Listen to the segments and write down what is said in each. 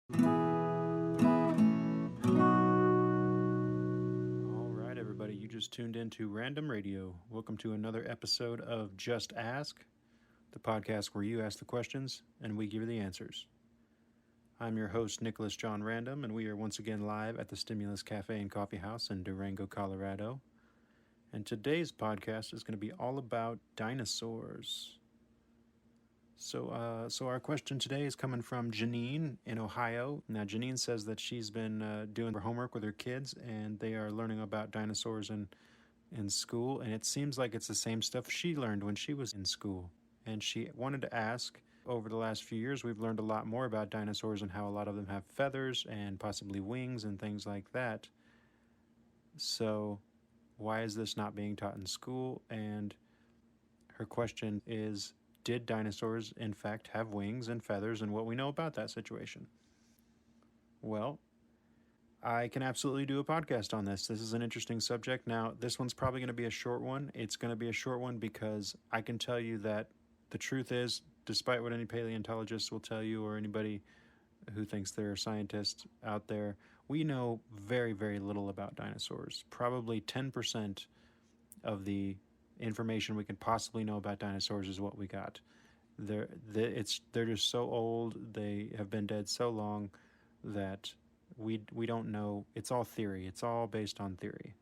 All right, everybody, you just tuned into Random Radio. Welcome to another episode of Just Ask, the podcast where you ask the questions and we give you the answers. I'm your host, Nicholas John Random, and we are once again live at the Stimulus Cafe and Coffee House in Durango, Colorado. And today's podcast is going to be all about dinosaurs. So our question today is coming from Janine in Ohio. Now, Janine says that she's been doing her homework with her kids, and they are learning about dinosaurs in school, and it seems like it's the same stuff she learned when she was in school. And she wanted to ask, over the last few years, we've learned a lot more about dinosaurs and how a lot of them have feathers and possibly wings and things like that. So, why is this not being taught in school? And her question is, did dinosaurs in fact have wings and feathers, and what we know about that situation? Well, I can absolutely do a podcast on this. This is an interesting subject. Now, this one's probably going to be a short one. It's going to be a short one because I can tell you that the truth is, despite what any paleontologist will tell you or anybody who thinks they're a scientist out there, we know very, very little about dinosaurs. Probably 10% of the information we can possibly know about dinosaurs is what we got. They're just so old. They have been dead so long that we don't know. It's all theory. It's all based on theory.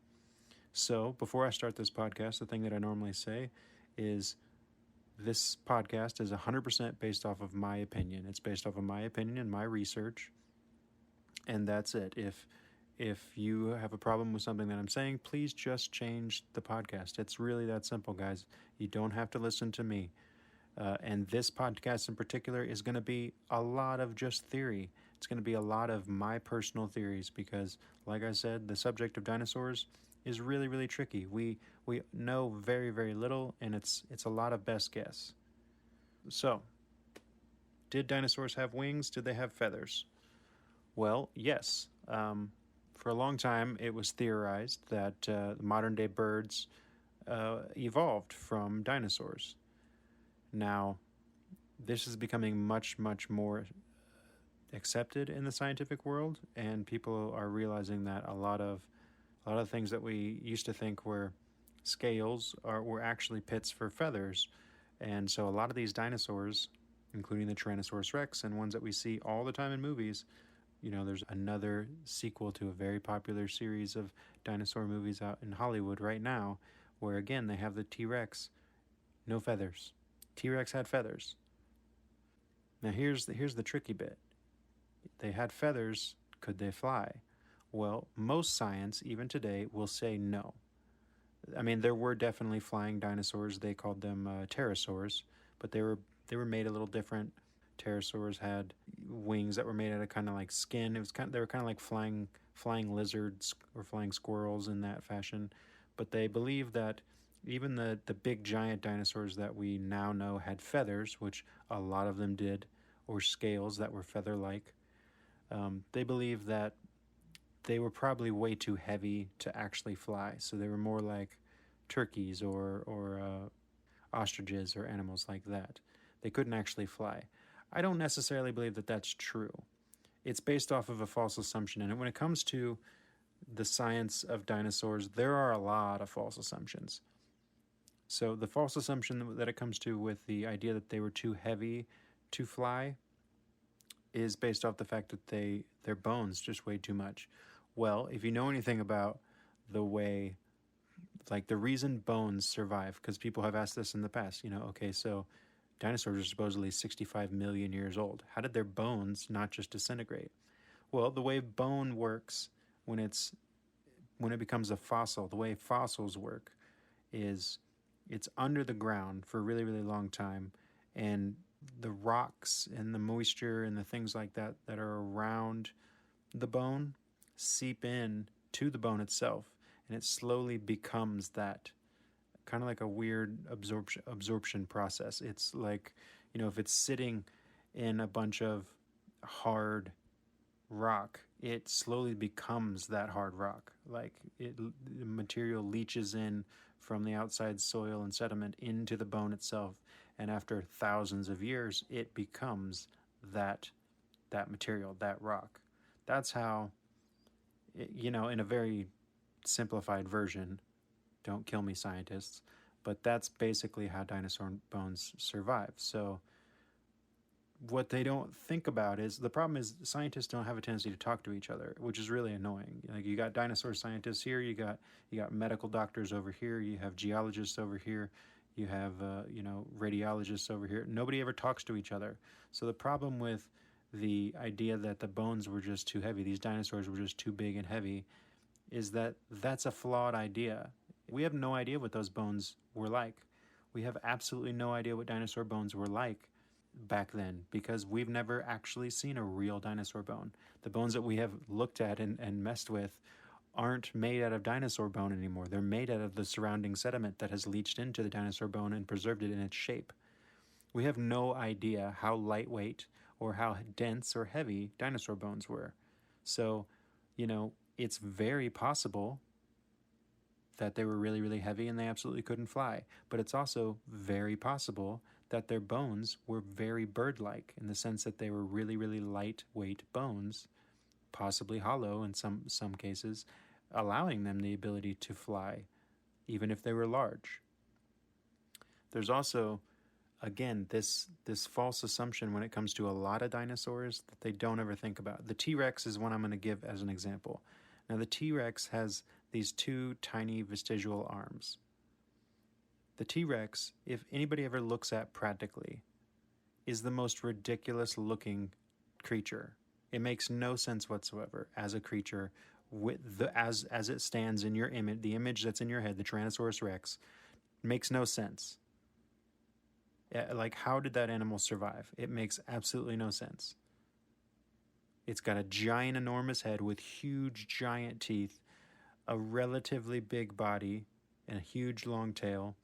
So before I start this podcast, the thing that I normally say is this podcast is 100% based off of my opinion. It's based off of my opinion and my research, and that's it. If you have a problem with something that I'm saying, please just change the podcast. It's really that simple, guys. You don't have to listen to me. And this podcast in particular is going to be a lot of just theory. It's going to be a lot of my personal theories because, like I said, the subject of dinosaurs is really, really tricky. We know very, very little, and it's a lot of best guess. So, did dinosaurs have wings? Did they have feathers? Well, yes. For a long time, it was theorized that modern day birds evolved from dinosaurs. Now, this is becoming much, much more accepted in the scientific world, and people are realizing that a lot of things that we used to think were scales were actually pits for feathers. And so a lot of these dinosaurs, including the Tyrannosaurus Rex and ones that we see all the time in movies, there's another sequel to a very popular series of dinosaur movies out in Hollywood right now, where again they have the T-Rex, no feathers. T-Rex had feathers. Now here's the tricky bit. They had feathers, could they fly? Well, most science, even today, will say no. I mean, there were definitely flying dinosaurs. They called them pterosaurs, but they were made a little different. Pterosaurs had wings that were made out of kind of like skin. They were kind of like flying lizards or flying squirrels in that fashion. But they believe that even the big giant dinosaurs that we now know had feathers, which a lot of them did, or scales that were feather-like. They believe that they were probably way too heavy to actually fly. So they were more like turkeys or ostriches or animals like that. They couldn't actually fly. I don't necessarily believe that that's true. It's based off of a false assumption. And when it comes to the science of dinosaurs, there are a lot of false assumptions. So the false assumption that it comes to with the idea that they were too heavy to fly is based off the fact that their bones just weighed too much. Well, if you know anything about the way, like the reason bones survive, because people have asked this in the past, okay, so dinosaurs are supposedly 65 million years old. How did their bones not just disintegrate? Well, the way bone works when it becomes a fossil, the way fossils work is it's under the ground for a really, really long time, and the rocks and the moisture and the things like that that are around the bone seep in to the bone itself, and it slowly becomes that, kind of like a weird absorption process. It's like, if it's sitting in a bunch of hard rock, it slowly becomes that hard rock. Like the material leaches in from the outside soil and sediment into the bone itself, and after thousands of years, it becomes that that material, that rock. That's how, in a very simplified version, don't kill me, scientists, but that's basically how dinosaur bones survive. So what they don't think about is the problem is scientists don't have a tendency to talk to each other, which is really annoying. Like you got dinosaur scientists here, you got medical doctors over here, you have geologists over here, you have radiologists over here. Nobody ever talks to each other. So the problem with the idea that the bones were just too heavy, these dinosaurs were just too big and heavy, is that that's a flawed idea. We have no idea what those bones were like. We have absolutely no idea what dinosaur bones were like back then because we've never actually seen a real dinosaur bone. The bones that we have looked at and messed with aren't made out of dinosaur bone anymore. They're made out of the surrounding sediment that has leached into the dinosaur bone and preserved it in its shape. We have no idea how lightweight or how dense or heavy dinosaur bones were. So, it's very possible that they were really, really heavy and they absolutely couldn't fly. But it's also very possible that their bones were very bird-like in the sense that they were really, really lightweight bones, possibly hollow in some cases, allowing them the ability to fly, even if they were large. There's also, again, this false assumption when it comes to a lot of dinosaurs that they don't ever think about. The T-Rex is one I'm going to give as an example. Now, the T-Rex has these two tiny vestigial arms. The T-Rex, if anybody ever looks at practically, is the most ridiculous looking creature. It makes no sense whatsoever as a creature as it stands in your image, the image that's in your head, the Tyrannosaurus Rex, makes no sense. Like, how did that animal survive? It makes absolutely no sense. It's got a giant, enormous head with huge, giant teeth, a relatively big body, and a huge, long tail,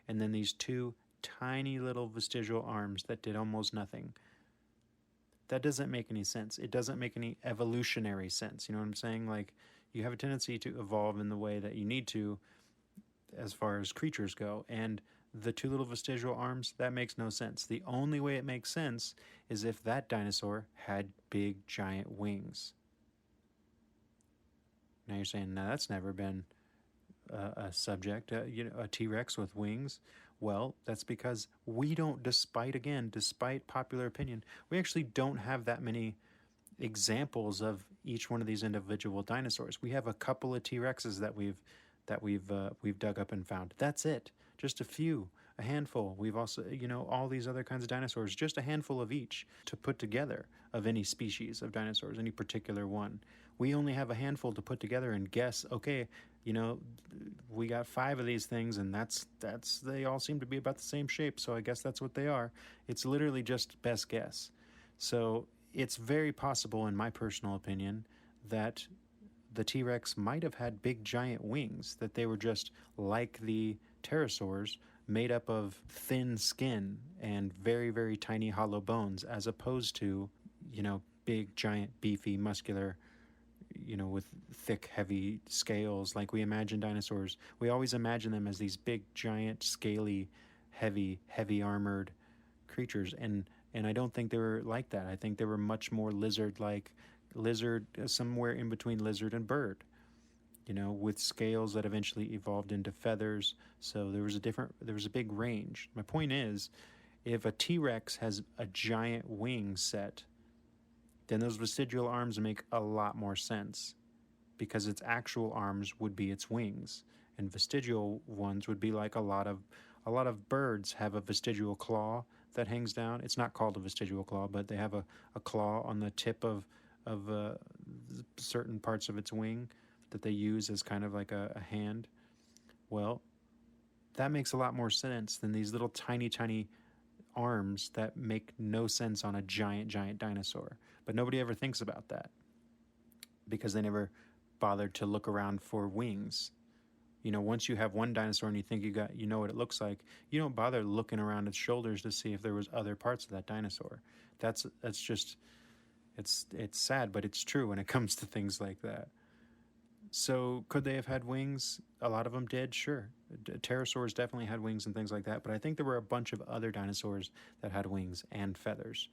and then these two tiny little vestigial arms that did almost nothing. That doesn't make any sense. It doesn't make any evolutionary sense. You know what I'm saying? Like, you have a tendency to evolve in the way that you need to as far as creatures go, and the two little vestigial arms, that makes no sense. The only way it makes sense is if that dinosaur had big, giant wings. Now you're saying, no, that's never been a subject, a T-Rex with wings. Well, that's because we don't, despite popular opinion, we actually don't have that many examples of each one of these individual dinosaurs. We have a couple of T-Rexes that we've dug up and found. That's it. Just a few, a handful. We've also, all these other kinds of dinosaurs, just a handful of each to put together of any species of dinosaurs, any particular one. We only have a handful to put together and guess, okay, we got 5 of these things and that's they all seem to be about the same shape, so I guess that's what they are. It's literally just best guess. So it's very possible, in my personal opinion, that the T-Rex might have had big giant wings, that they were just like the pterosaurs, made up of thin skin and very, very tiny hollow bones, as opposed to, big giant beefy muscular, with thick heavy scales like we imagine dinosaurs. We always imagine them as these big giant scaly heavy armored creatures, and I don't think they were like that. I think they were much more lizard somewhere in between lizard and bird, with scales that eventually evolved into feathers. So there was a big range. My point is, if a T-Rex has a giant wing set, then those vestigial arms make a lot more sense, because its actual arms would be its wings, and vestigial ones would be like a lot of birds have a vestigial claw that hangs down. It's not called a vestigial claw, but they have a claw on the tip of certain parts of its wing that they use as kind of like a hand. Well, that makes a lot more sense than these little tiny arms that make no sense on a giant dinosaur. But nobody ever thinks about that because they never bothered to look around for wings. Once you have one dinosaur and you think you know what it looks like, you don't bother looking around its shoulders to see if there was other parts of that dinosaur. That's just, it's sad, but it's true when it comes to things like that. So could they have had wings? A lot of them did, sure. Pterosaurs definitely had wings and things like that, but I think there were a bunch of other dinosaurs that had wings and feathers.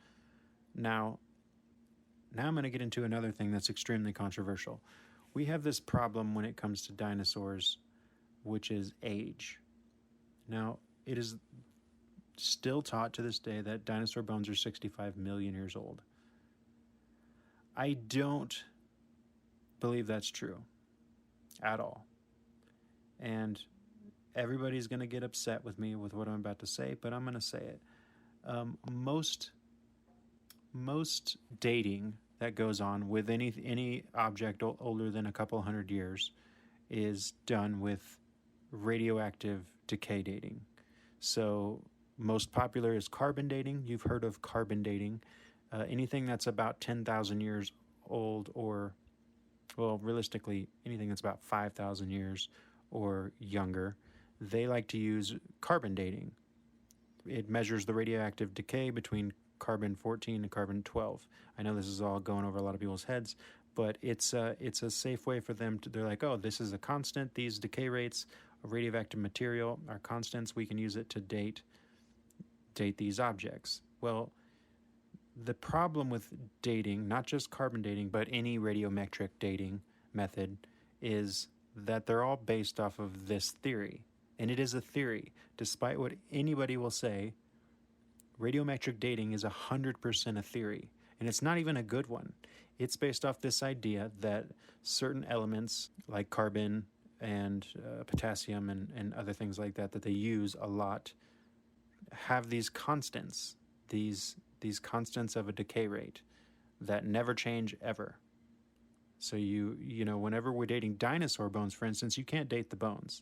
Now, Now I'm going to get into another thing that's extremely controversial. We have this problem when it comes to dinosaurs, which is age. Now, it is still taught to this day that dinosaur bones are 65 million years old. I don't believe that's true at all. And everybody's going to get upset with me with what I'm about to say, but I'm going to say it. Most dating that goes on with any object older than a couple hundred years is done with radioactive decay dating. So most popular is carbon dating. You've heard of carbon dating. Anything that's about 10,000 years old, or, well, realistically, anything that's about 5,000 years or younger, they like to use carbon dating. It measures the radioactive decay between carbon-14 and carbon-12. I know this is all going over a lot of people's heads, but it's a safe way for them to, they're like, oh, this is a constant. These decay rates of radioactive material are constants. We can use it to date these objects. Well, the problem with dating, not just carbon dating, but any radiometric dating method, is that they're all based off of this theory. And it is a theory. Despite what anybody will say, radiometric dating is 100% a theory. And it's not even a good one. It's based off this idea that certain elements like carbon and potassium and other things like that they use a lot have these constants, these constants of a decay rate that never change ever. So you know, whenever we're dating dinosaur bones, for instance, you can't date the bones.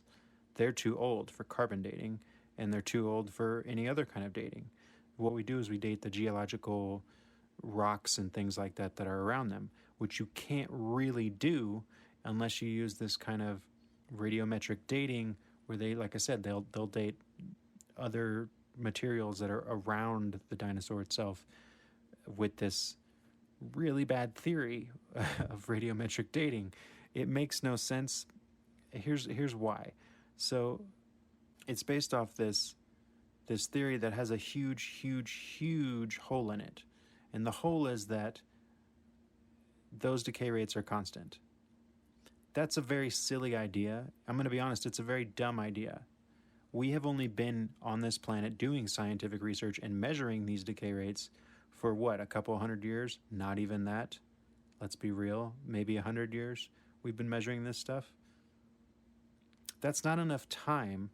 They're too old for carbon dating, and they're too old for any other kind of dating. What we do is we date the geological rocks and things like that are around them, which you can't really do unless you use this kind of radiometric dating where they, like I said, they'll date other materials that are around the dinosaur itself with this really bad theory of radiometric dating. It makes no sense. Here's why. So it's based off this theory that has a huge hole in it. And the hole is that those decay rates are constant. That's a very silly idea. I'm going to be honest, it's a very dumb idea. We have only been on this planet doing scientific research and measuring these decay rates for what, a couple hundred years? Not even that. Let's be real. Maybe 100 years we've been measuring this stuff. That's not enough time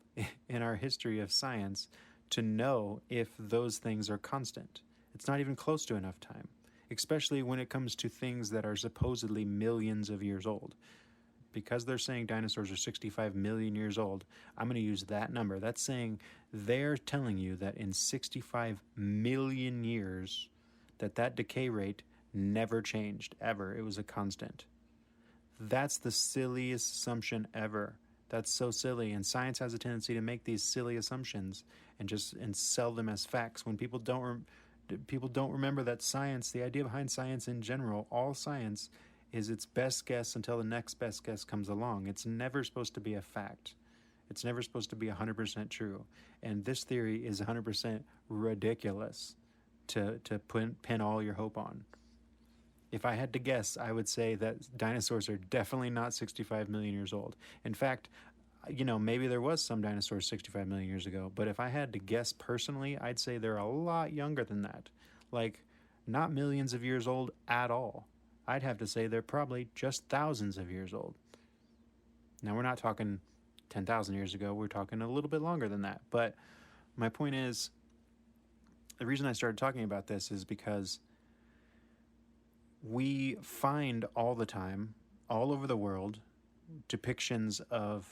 in our history of science to know if those things are constant. It's not even close to enough time, especially when it comes to things that are supposedly millions of years old. Because they're saying dinosaurs are 65 million years old, I'm going to use that number. That's saying they're telling you that in 65 million years, that decay rate never changed, ever. It was a constant. That's the silliest assumption ever. That's so silly, and science has a tendency to make these silly assumptions and sell them as facts when people don't remember that science, the idea behind science in general, all science is its best guess until the next best guess comes along. It's never supposed to be a fact. It's never supposed to be 100% true. And this theory is 100% ridiculous to pin all your hope on. If I had to guess, I would say that dinosaurs are definitely not 65 million years old. In fact, you know, maybe there was some dinosaurs 65 million years ago, but if I had to guess personally, I'd say they're a lot younger than that. Like, not millions of years old at all. I'd have to say they're probably just thousands of years old. Now, we're not talking 10,000 years ago. We're talking a little bit longer than that. But my point is, the reason I started talking about this is because we find all the time, all over the world, depictions of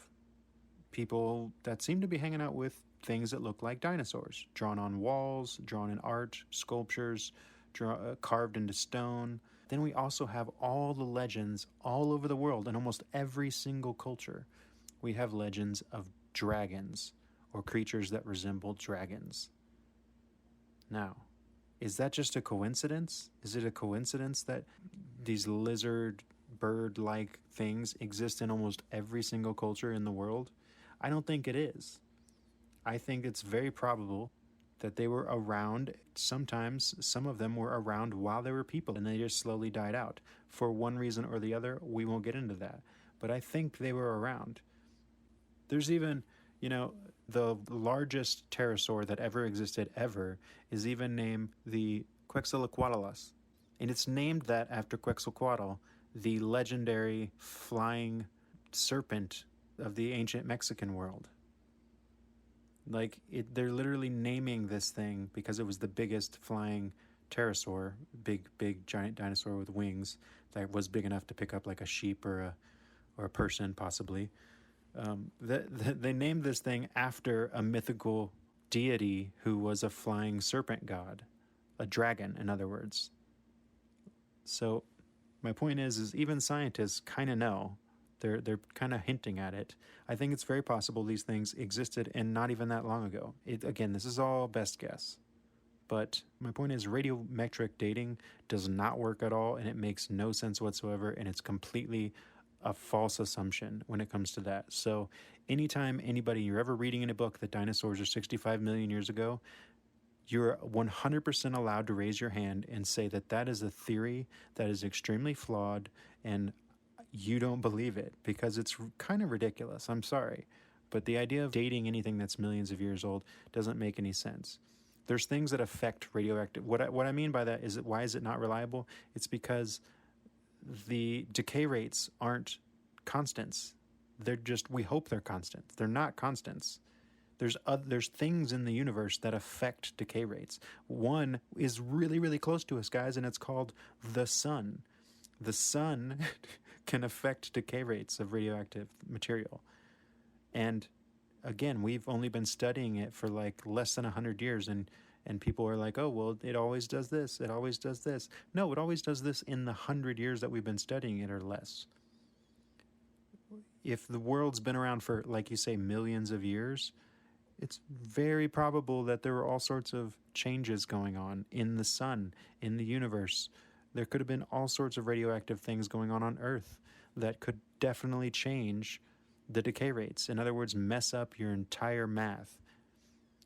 people that seem to be hanging out with things that look like dinosaurs, drawn on walls, drawn in art, sculptures, carved into stone. Then we also have all the legends all over the world in almost every single culture. We have legends of dragons or creatures that resemble dragons. Now, is that just a coincidence? Is it a coincidence that these lizard, bird-like things exist in almost every single culture in the world? I don't think it is. I think it's very probable that they were around. Sometimes some of them were around while there were people, and they just slowly died out. For one reason or the other, we won't get into that. But I think they were around. There's even, the largest pterosaur that ever existed ever is even named the Quetzalcoatlus. And it's named that after Quetzalcoatl, the legendary flying serpent of the ancient Mexican world. They're literally naming this thing because it was the biggest flying pterosaur, big giant dinosaur with wings that was big enough to pick up like a sheep or a person possibly. They named this thing after a mythical deity who was a flying serpent god, a dragon, in other words. So my point is even scientists kind of know. They're kind of hinting at it. I think it's very possible these things existed and not even that long ago. Again, this is all best guess. But my point is radiometric dating does not work at all, and it makes no sense whatsoever, and it's completely a false assumption when it comes to that. So anytime you're ever reading in a book that dinosaurs are 65 million years ago, you're 100% allowed to raise your hand and say that is a theory that is extremely flawed, and you don't believe it because it's kind of ridiculous. I'm sorry. But the idea of dating anything that's millions of years old doesn't make any sense. There's things that affect radioactive. What I mean by that is that why is it not reliable? It's because the decay rates aren't constants. We hope they're constant. They're not constants. There's things in the universe that affect decay rates. One is really, really close to us, guys, and it's called the sun. The sun can affect decay rates of radioactive material. And again, we've only been studying it for like less than 100 years, and people are like, oh, well, it always does this, it always does this. No, it always does this in the 100 years that we've been studying it or less. If the world's been around for, like you say, millions of years, it's very probable that there were all sorts of changes going on in the sun, in the universe. There could have been all sorts of radioactive things going on Earth that could definitely change the decay rates. In other words, mess up your entire math.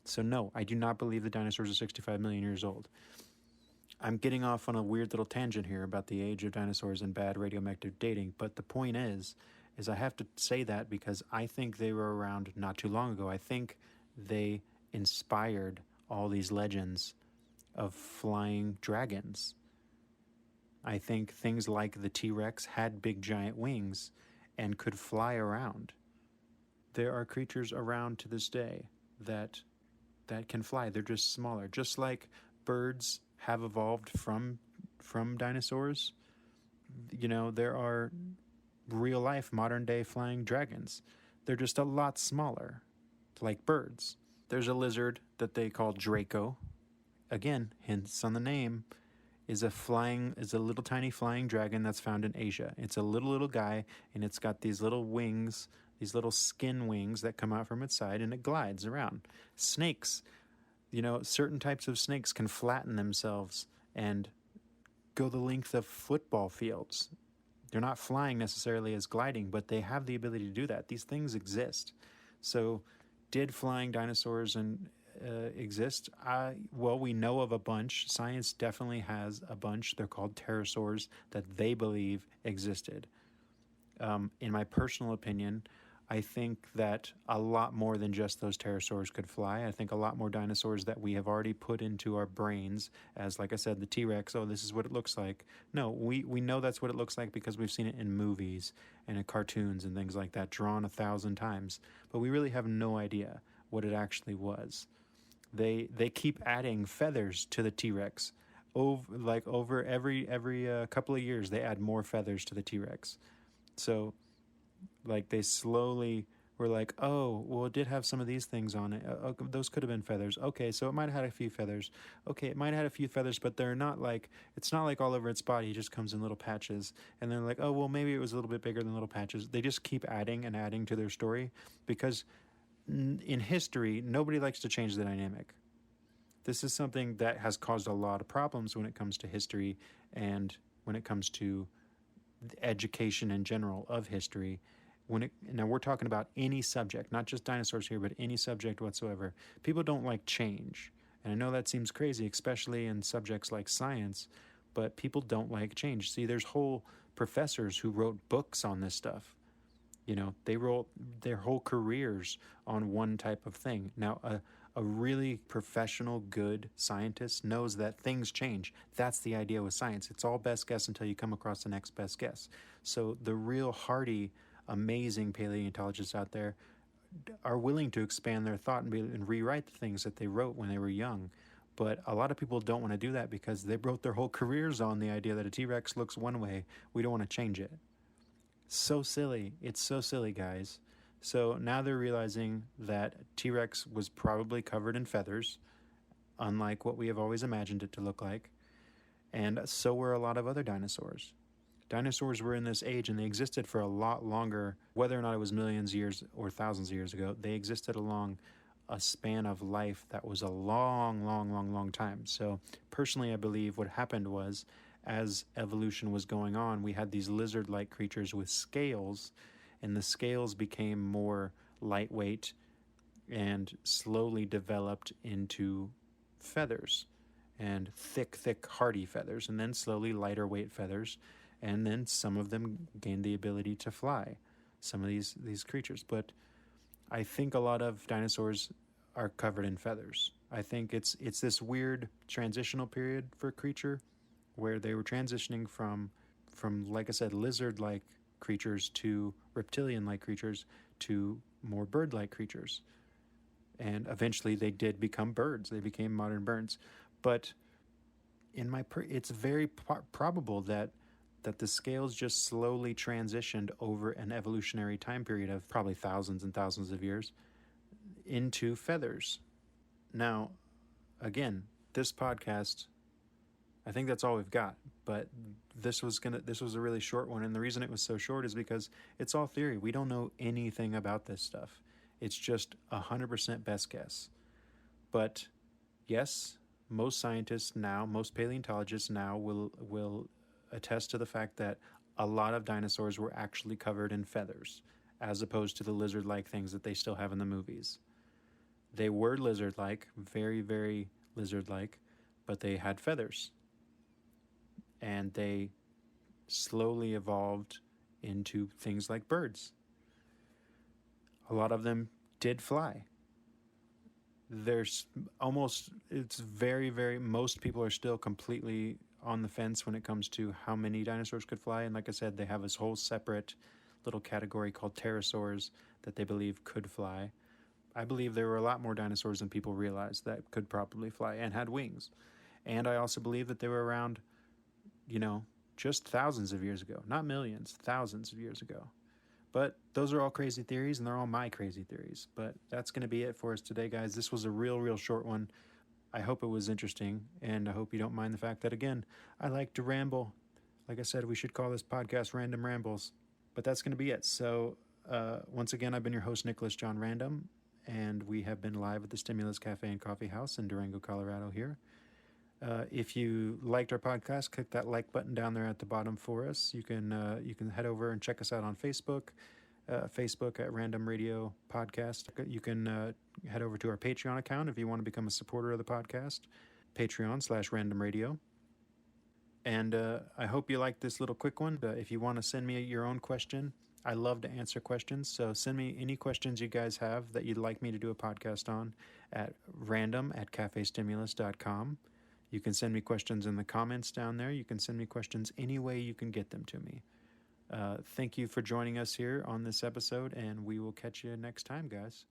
So no, I do not believe the dinosaurs are 65 million years old. I'm getting off on a weird little tangent here about the age of dinosaurs and bad radiometric dating, but the point is I have to say that because I think they were around not too long ago. I think they inspired all these legends of flying dragons. I think things like the T-Rex had big giant wings and could fly around. There are creatures around to this day that can fly. They're just smaller. Just like birds have evolved from dinosaurs, there are real life modern day flying dragons. They're just a lot smaller, like birds. There's a lizard that they call Draco. Again, hints on the name. Is a little tiny flying dragon that's found in Asia. It's a little guy, and it's got these little wings, these little skin wings that come out from its side, and it glides around. Snakes, certain types of snakes can flatten themselves and go the length of football fields. They're not flying necessarily as gliding, but they have the ability to do that. These things exist. So did flying dinosaurs exist? Well, we know of a bunch. Science definitely has a bunch. They're called pterosaurs that they believe existed. In my personal opinion, I think that a lot more than just those pterosaurs could fly. I think a lot more dinosaurs that we have already put into our brains as, like I said, the T-Rex, oh, this is what it looks like. No, we know that's what it looks like because we've seen it in movies and in cartoons and things like that, drawn 1,000 times. But we really have no idea what it actually was. They keep adding feathers to the T-Rex. Over every couple of years, they add more feathers to the T-Rex. So, they slowly were like, oh, well, it did have some of these things on it. Those could have been feathers. Okay, so it might have had a few feathers. Okay, it might have had a few feathers, but they're not it's not like all over its body. It just comes in little patches. And they're like, oh, well, maybe it was a little bit bigger than little patches. They just keep adding and adding to their story because in history, nobody likes to change the dynamic. This is something that has caused a lot of problems when it comes to history and when it comes to education in general of history. Now we're talking about any subject, not just dinosaurs here, but any subject whatsoever. People don't like change. And I know that seems crazy, especially in subjects like science, but people don't like change. See, there's whole professors who wrote books on this stuff. They wrote their whole careers on one type of thing. Now, a really professional, good scientist knows that things change. That's the idea with science. It's all best guess until you come across the next best guess. So the real hardy, amazing paleontologists out there are willing to expand their thought and rewrite the things that they wrote when they were young. But a lot of people don't want to do that because they wrote their whole careers on the idea that a T-Rex looks one way. We don't want to change it. So silly. It's so silly, guys. So now they're realizing that T-Rex was probably covered in feathers, unlike what we have always imagined it to look like. And so were a lot of other dinosaurs. Dinosaurs were in this age and they existed for a lot longer, whether or not it was millions of years or thousands of years ago. They existed along a span of life that was a long time. So personally, I believe what happened was, as evolution was going on, we had these lizard-like creatures with scales, and the scales became more lightweight and slowly developed into feathers, and thick, hardy feathers, and then slowly lighter weight feathers, and then some of them gained the ability to fly, some of these creatures. But I think a lot of dinosaurs are covered in feathers. I think it's this weird transitional period for a creature where they were transitioning from like I said, lizard-like creatures to reptilian-like creatures to more bird-like creatures. And eventually they did become birds. They became modern birds. But it's very probable that the scales just slowly transitioned over an evolutionary time period of probably thousands and thousands of years into feathers. Now, again, this podcast, I think that's all we've got, but this was a really short one, and the reason it was so short is because it's all theory. We don't know anything about this stuff. It's just 100% best guess. But yes, most scientists now, most paleontologists now will attest to the fact that a lot of dinosaurs were actually covered in feathers, as opposed to the lizard-like things that they still have in the movies. They were lizard-like, very, very lizard-like, but they had feathers. And they slowly evolved into things like birds. A lot of them did fly. It's very, most people are still completely on the fence when it comes to how many dinosaurs could fly. And like I said, they have this whole separate little category called Pterosaurs that they believe could fly. I believe there were a lot more dinosaurs than people realized that could probably fly and had wings. And I also believe that they were around, just thousands of years ago. Not millions, thousands of years ago. But those are all crazy theories, and they're all my crazy theories. But that's going to be it for us today, guys. This was a real short one. I hope it was interesting, and I hope you don't mind the fact that, again, I like to ramble. Like I said, we should call this podcast Random Rambles. But that's going to be it. So, once again, I've been your host, Nicholas John Random, and we have been live at the Stimulus Cafe and Coffee House in Durango, Colorado here. If you liked our podcast, click that like button down there at the bottom for us. You can head over and check us out on Facebook, Facebook at Random Radio Podcast. You can head over to our Patreon account if you want to become a supporter of the podcast, Patreon/Random Radio. And I hope you liked this little quick one. If you want to send me your own question, I love to answer questions. So send me any questions you guys have that you'd like me to do a podcast on at random@cafestimulus.com. You can send me questions in the comments down there. You can send me questions any way you can get them to me. Thank you for joining us here on this episode, and we will catch you next time, guys.